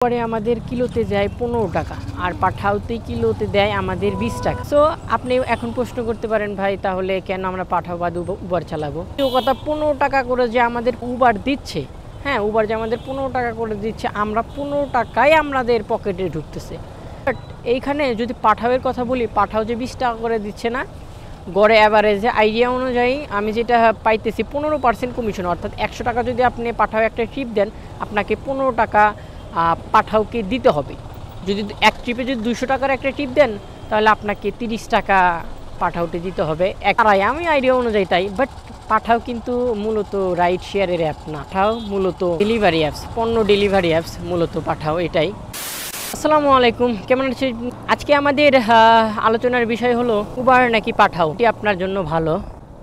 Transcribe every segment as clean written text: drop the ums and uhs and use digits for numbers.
পরে আমাদের কিলোতে যায় 15 টাকা আর পাঠাওতে কিলোতে দেয় আমাদের 20 টাকা। সো আপনি এখন প্রশ্ন করতে পারেন ভাই তাহলে কেন আমরা পাঠাও বা উবার চালাবো? এই কথা 15 টাকা করে যে আমাদের উবার দিচ্ছে, হ্যাঁ উবার যে আমাদের 15 টাকা করে দিচ্ছে, আমরা 15 টাকায় আমাদের পকেটে ঢুকতেছে। বাট এইখানে যদি পাঠাওয়ের কথা বলি, পাঠাও যে 20 টাকা করে দিচ্ছে না, গড়ে অ্যাভারেজে আইডিয়া অনুযায়ী আমি যেটা পাইতেছি 15% কমিশন, অর্থাৎ 100 টাকা যদি আপনি পাঠাও একটা ট্রিপ দেন আপনাকে 15 টাকা পাঠাওকে দিতে হবে। যদি এক ট্রিপে যদি 200 টাকার একটা ট্রিপ দেন তাহলে আপনাকে 30 টাকা পাঠাওতে দিতে হবে। আমি আইডিয়া অনুযায়ী তাই। বাট পাঠাও কিন্তু মূলত রাইড শেয়ারের অ্যাপ না, পাঠাও মূলত ডেলিভারি অ্যাপস, পণ্য ডেলিভারি অ্যাপস মূলত পাঠাও এটাই। আসসালামু আলাইকুম, কেমন আছেন? আজকে আমাদের আলোচনার বিষয় হলো উবার নাকি পাঠাও, এটি আপনার জন্য ভালো,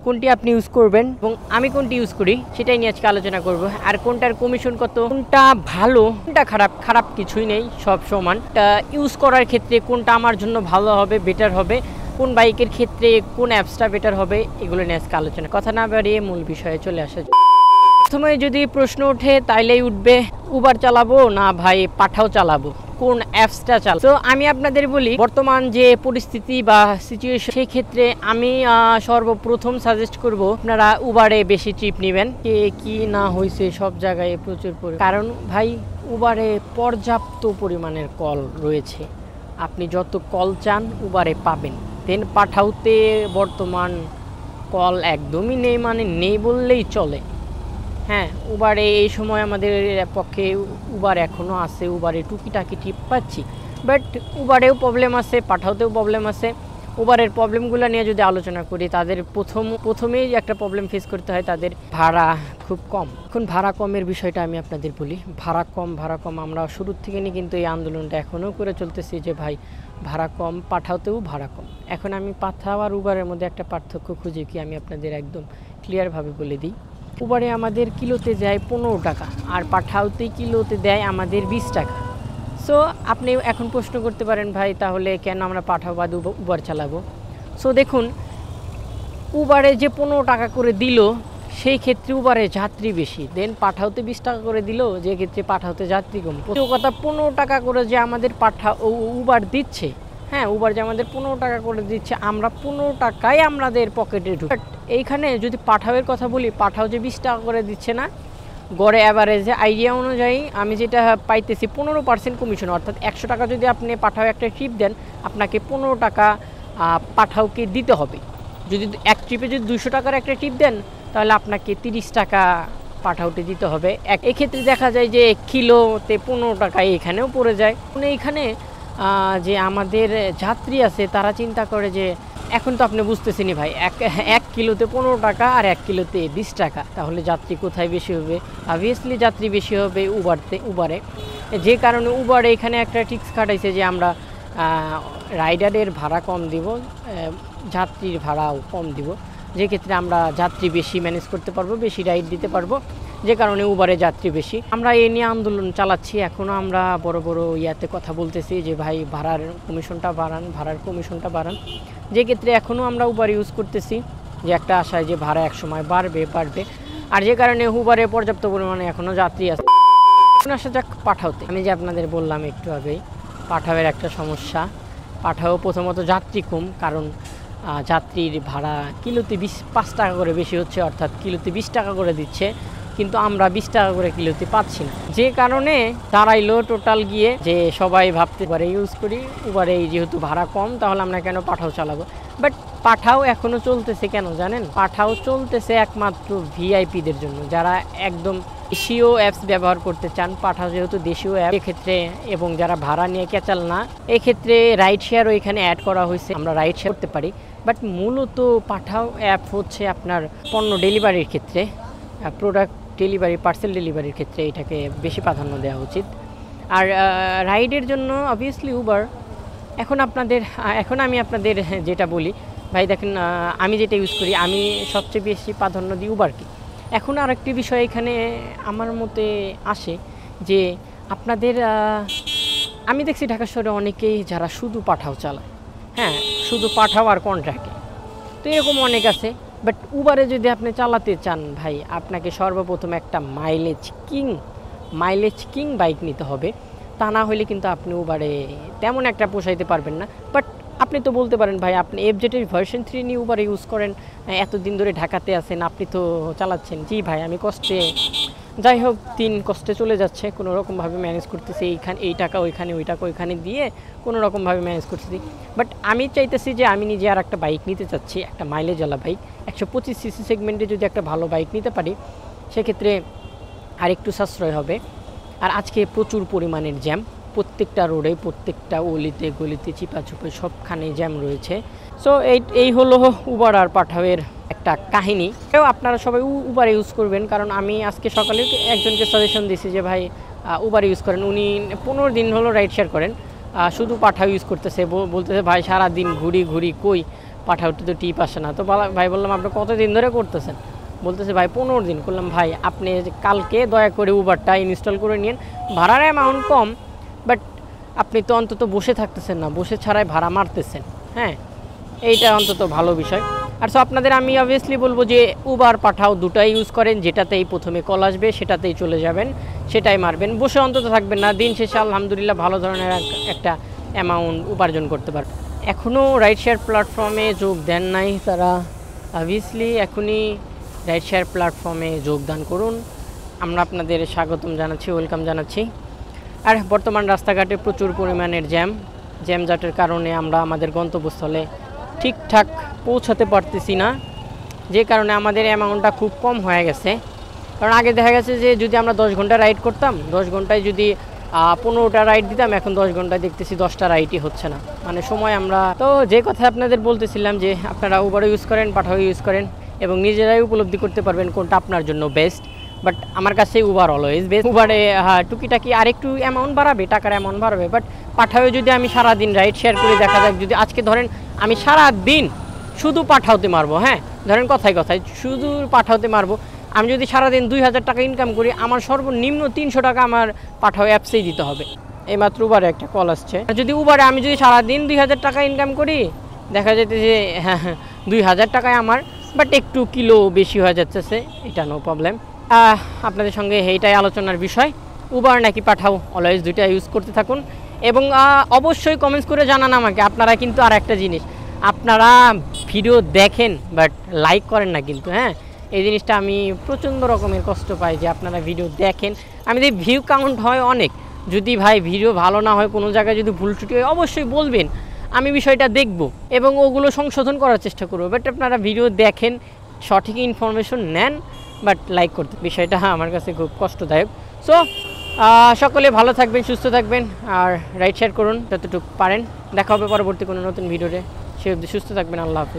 কোনটি আপনি ইউজ করবেন এবং আমি কোনটি ইউজ করি সেটাই নিয়ে আজকে আলোচনা করব। আর কোনটার কমিশন কত, কোনটা ভালো কোনটা খারাপ, খারাপ কিছুই নেই, সব সমান। ইউজ করার ক্ষেত্রে কোনটা আমার জন্য ভালো হবে, বেটার হবে, কোন বাইকের ক্ষেত্রে কোন অ্যাপসটা বেটার হবে, এগুলো নিয়ে আজকে আলোচনা। কথা না বাড়িয়ে মূল বিষয়ে চলে আসা। প্রথমে যদি প্রশ্ন ওঠে তাইলেই উঠবে উবার চালাবো না ভাই পাঠাও চালাবো, কোন অ্যাপসটা চালাবো। তো আমি আপনাদের বলি বর্তমান যে পরিস্থিতি বা সিচুয়েশন, সেই ক্ষেত্রে আমি সর্বপ্রথম সাজেস্ট করব আপনারা উবারে বেশি ট্রিপ নেবেন। কে কি না হয়েছে সব জায়গায় প্রচুর কারণ ভাই উবারে পর্যাপ্ত পরিমাণের কল রয়েছে, আপনি যত কল চান উবারে পাবেন। দেন পাঠাওতে বর্তমান কল একদমই নেই, মানে নেই বললেই চলে। হ্যাঁ উবারে এই সময় আমাদের পক্ষে উবার এখনও আছে, উবারে টুকিটাকি টিপ পাচ্ছি। বাট উবারেও প্রবলেম আছে, পাঠাওতেও প্রবলেম আছে। উবারের প্রবলেমগুলো নিয়ে যদি আলোচনা করি, তাদের প্রথমেই একটা প্রবলেম ফেস করতে হয়, তাদের ভাড়া খুব কম। এখন ভাড়া কমের বিষয়টা আমি আপনাদের বলি, ভাড়া কম আমরা শুরুর থেকে নিয়ে কিন্তু এই আন্দোলনটা এখনও করে চলতেছি যে ভাই ভাড়া কম, পাঠাওতেও ভাড়া কম। এখন আমি পাঠাও আর উবারের মধ্যে একটা পার্থক্য খুঁজি কি, আমি আপনাদের একদম ক্লিয়ারভাবে বলে দিই। উবারে আমাদের কিলোতে যায় 15 টাকা আর পাঠাওতে কিলোতে দেয় আমাদের 20 টাকা। সো আপনি এখন প্রশ্ন করতে পারেন ভাই তাহলে কেন আমরা পাঠাও বা উবার চালাবো? সো দেখুন, উবারে যে 15 টাকা করে দিল সেই ক্ষেত্রে উবারে যাত্রী বেশি, দেন পাঠাওতে 20 টাকা করে দিল যে ক্ষেত্রে পাঠাওতে যাত্রী কম। কথা 15 টাকা করে যে আমাদের উবার দিচ্ছে, হ্যাঁ উবার যে আমাদের 15 টাকা করে দিচ্ছে, আমরা 15 টাকায় আমাদের পকেটে ঢুকি। এইখানে যদি পাঠাওয়ের কথা বলি, পাঠাও যে 20 টাকা করে দিচ্ছে না, গড়ে অ্যাভারেজে আইডিয়া অনুযায়ী আমি যেটা পাইতেছি 15% কমিশন, অর্থাৎ 100 টাকা যদি আপনি পাঠাও একটা ট্রিপ দেন আপনাকে 15 টাকা পাঠাওকে দিতে হবে। যদি এক ট্রিপে যদি 200 টাকার একটা ট্রিপ দেন তাহলে আপনাকে 30 টাকা পাঠাওতে দিতে হবে। এক্ষেত্রে দেখা যায় যে কিলোতে 15 টাকা এখানেও পড়ে যায়। এইখানে যে আমাদের যাত্রী আছে তারা চিন্তা করে যে এখন তো আপনি বুঝতেছেনই ভাই, এক কিলোতে 15 টাকা আর 1 কিলোতে 20 টাকা, তাহলে যাত্রী কোথায় বেশি হবে? অবভিয়াসলি যাত্রী বেশি হবে উবারে। যে কারণে উবারে এখানে একটা ট্রিক্স খাটাইছে যে আমরা রাইডারের ভাড়া কম দিব, যাত্রীর ভাড়াও কম দিব, যে ক্ষেত্রে আমরা যাত্রী বেশি ম্যানেজ করতে পারবো, বেশি রাইড দিতে পারবো, যে কারণে উবারে যাত্রী বেশি। আমরা এ নিয়ে আন্দোলন চালাচ্ছি, এখনও আমরা বড় ইয়াতে কথা বলতেছি যে ভাই ভাড়ার কমিশনটা বাড়ান, যে ক্ষেত্রে এখনও আমরা উবার ইউজ করতেছি যে একটা আশায় যে ভাড়া এক সময় বাড়বে। আর যে কারণে উবারে পর্যাপ্ত পরিমাণে এখনও যাত্রী আছে। আসা যাক পাঠাওতে, আমি যে আপনাদের বললাম একটু আগেই পাঠাওয়ের একটা সমস্যা। পাঠাও প্রথমত যাত্রী কম, কারণ যাত্রীর ভাড়া কিলোতে 5 টাকা করে বেশি হচ্ছে, অর্থাৎ কিলোতে 20 টাকা করে দিচ্ছে, কিন্তু আমরা 20 টাকা করে কিলোতে পাচ্ছি না, যে কারণে দাঁড়াইলো টোটাল গিয়ে যে সবাই ভাবতে পারে ইউজ করি উবারে, যেহেতু ভাড়া কম তাহলে আমরা কেন পাঠাও চালাবো। বাট পাঠাও এখনও চলতেছে কেন জানেন? পাঠাও চলতেছে একমাত্র ভিআইপিদের জন্য, যারা একদম দেশীয় অ্যাপস ব্যবহার করতে চান। পাঠাও যেহেতু দেশীয় অ্যাপ এক্ষেত্রে, এবং যারা ভাড়া নিয়ে ক্যাচাল না, এক্ষেত্রে রাইড শেয়ারও এখানে অ্যাড করা হয়েছে, আমরা রাইড শেয়ার করতে পারি। বাট মূলত পাঠাও অ্যাপ হচ্ছে আপনার পণ্য ডেলিভারির ক্ষেত্রে, প্রোডাক্ট ডেলিভারি, পার্সেল ডেলিভারির ক্ষেত্রে এটাকে বেশি প্রাধান্য দেওয়া উচিত। আর রাইডের জন্য অবভিয়াসলি উবার। এখন আমি আপনাদের যেটা বলি ভাই দেখেন, আমি যেটা ইউজ করি, আমি সবচেয়ে বেশি প্রাধান্য দিই উবারকে। এখন আরেকটি বিষয় এখানে আমার মতে আসে যে আপনাদের আমি দেখছি ঢাকা শহরে অনেকেই যারা শুধু পাঠাও চালায়, হ্যাঁ শুধু পাঠাও আর কন্ট্রাক্টে, তো এরকম অনেক আছে। বাট উবারে যদি আপনি চালাতে চান ভাই, আপনাকে সর্বপ্রথম একটা মাইলেজ কিং বাইক নিতে হবে, তা না হলে কিন্তু আপনি উবারে তেমন একটা পোষাইতে পারবেন না। বাট আপনি তো বলতে পারেন ভাই আপনি এফজেডের ভার্সন 3 নিয়ে উবারে ইউজ করেন, এতদিন ধরে ঢাকাতে আছেন, আপনি তো চালাচ্ছেন। জি ভাই আমি কষ্টে, যাই হোক দিন কষ্টে চলে যাচ্ছে, কোনো রকমভাবে ম্যানেজ করতেছি, এই টাকা ওইখানে, ওই টাকা ওইখানে দিয়ে কোনো রকমভাবে ম্যানেজ করতেছি। বাট আমি চাইতেছি যে আমি নিজে আর একটা বাইক নিতে চাচ্ছি, একটা মাইলেজওয়ালা বাইক, 125 সিসি সেগমেন্টে যদি একটা ভালো বাইক নিতে পারি সেক্ষেত্রে আর একটু সাশ্রয় হবে। আর আজকে প্রচুর পরিমাণের জ্যাম, প্রত্যেকটা রোডে, প্রত্যেকটা অলিতে গলিতে চিপাচুপে সবখানে জ্যাম রয়েছে। সো এই হলো উবার আর পাঠাওয়ের একটা কাহিনী। এও আপনারা সবাই উবার ইউজ করবেন, কারণ আমি আজকে সকালে একজনকে সাজেশন দিয়েছি যে ভাই উবার ইউজ করেন। উনি 15 দিন হলো রাইড শেয়ার করেন, শুধু পাঠাও ইউজ করতেছে, বলতেছে ভাই সারাদিন ঘুরি কই পাঠাওতে তো টিপ আসে না। তো ভাই বললাম আপনি কতদিন ধরে করতেছেন? বলতেছে ভাই 15 দিন। করলাম ভাই আপনি কালকে দয়া করে উবারটা ইনস্টল করে নিন, ভাড়ার অ্যামাউন্ট কম, বাট আপনি তো অন্তত বসে থাকতেছেন না, বসে ছাড়াই ভাড়া মারতেছেন। হ্যাঁ, এইটা অন্তত ভালো বিষয়। আর সো আপনাদের আমি অবভিয়াসলি বলবো যে উবার পাঠাও দুটাই ইউজ করেন, যেটাতেই প্রথমে কল আসবে সেটাতেই চলে যাবেন, সেটাই মারবেন, বসে অন্তত থাকবেন না। দিন শেষে আলহামদুলিল্লাহ ভালো ধরনের একটা অ্যামাউন্ট উপার্জন করতে পারবেন। এখনও রাইড শেয়ার প্ল্যাটফর্মে যোগ দেন নাই তারা, অবভিয়াসলি এখনই রাইড শেয়ার প্ল্যাটফর্মে যোগদান করুন। আমরা আপনাদের স্বাগতম জানাচ্ছি, ওয়েলকাম জানাচ্ছি। আর বর্তমান রাস্তাঘাটে প্রচুর পরিমাণের জ্যামজাটের কারণে আমরা আমাদের গন্তব্যস্থলে ঠিকঠাক পৌঁছাতে পারতেছি না, যে কারণে আমাদের অ্যামাউন্টটা খুব কম হয়ে গেছে। কারণ আগে দেখা গেছে যে যদি আমরা 10 ঘন্টা রাইড করতাম, 10 ঘন্টায় যদি 15টা রাইড দিতাম, এখন 10 ঘন্টায় দেখতেছি 10টা রাইডই হচ্ছে না, মানে সময় আমরা। তো যে কথা আপনাদের বলতেছিলাম যে আপনারা উবারও ইউজ করেন, পাঠাও ইউজ করেন এবং নিজেরাই উপলব্ধি করতে পারবেন কোনটা আপনার জন্য বেস্ট। বাট আমার কাছে উবার অলওয়েজ বেস্ট। উবারে টুকিটাকি আরেকটু অ্যামাউন্ট বাড়াবে, টাকার অ্যামাউন্ট বাড়াবে, বাট পাঠাও যদি আমি সারাদিন রাইড শেয়ার করে দেখা যাক, যদি আজকে ধরেন আমি সারাদিন শুধু পাঠাওতে মারবো, হ্যাঁ ধরেন কথায় শুধু পাঠাওতে মারবো, আমি যদি সারাদিন 2000 টাকা ইনকাম করি, আমার সর্বনিম্ন 300 টাকা আমার পাঠাও অ্যাপসেই দিতে হবে। এইমাত্র উবারে একটা কল আসছে, যদি উবারে আমি যদি সারাদিন 2000 টাকা ইনকাম করি, দেখা যেতে যে 2000 টাকায় আমার, বাট একটু কিলো বেশি হয়ে যাচ্ছে, এটা নো প্রবলেম। আপনাদের সঙ্গে এইটাই আলোচনার বিষয়, উবার নাকি পাঠাও, অলওয়েজ দুইটা ইউজ করতে থাকুন এবং অবশ্যই কমেন্টস করে জানান আমাকে। আপনারা কিন্তু আর একটা জিনিস, আপনারা ভিডিও দেখেন বাট লাইক করেন না কিন্তু, হ্যাঁ এই জিনিসটা আমি প্রচণ্ড রকমের কষ্ট পাই যে আপনারা ভিডিও দেখেন, আমি যদি ভিউ কাউন্ট হয় অনেক, যদি ভাই ভিডিও ভালো না হয়, কোনো জায়গায় যদি ভুল ত্রুটি হয় অবশ্যই বলবেন, আমি বিষয়টা দেখব এবং ওগুলো সংশোধন করার চেষ্টা করব। বাট আপনারা ভিডিও দেখেন, সঠিক ইনফরমেশন নেন, বাট লাইক করতে, বিষয়টা আমার কাছে খুব কষ্টদায়ক। সো সকলে ভালো থাকবেন, সুস্থ থাকবেন আর রাইড শেয়ার করুন যতটুকু পারেন। দেখা হবে পরবর্তী কোনো নতুন ভিডিওতে, সে অবধি সুস্থ থাকবেন। আল্লাহ হাফেজ।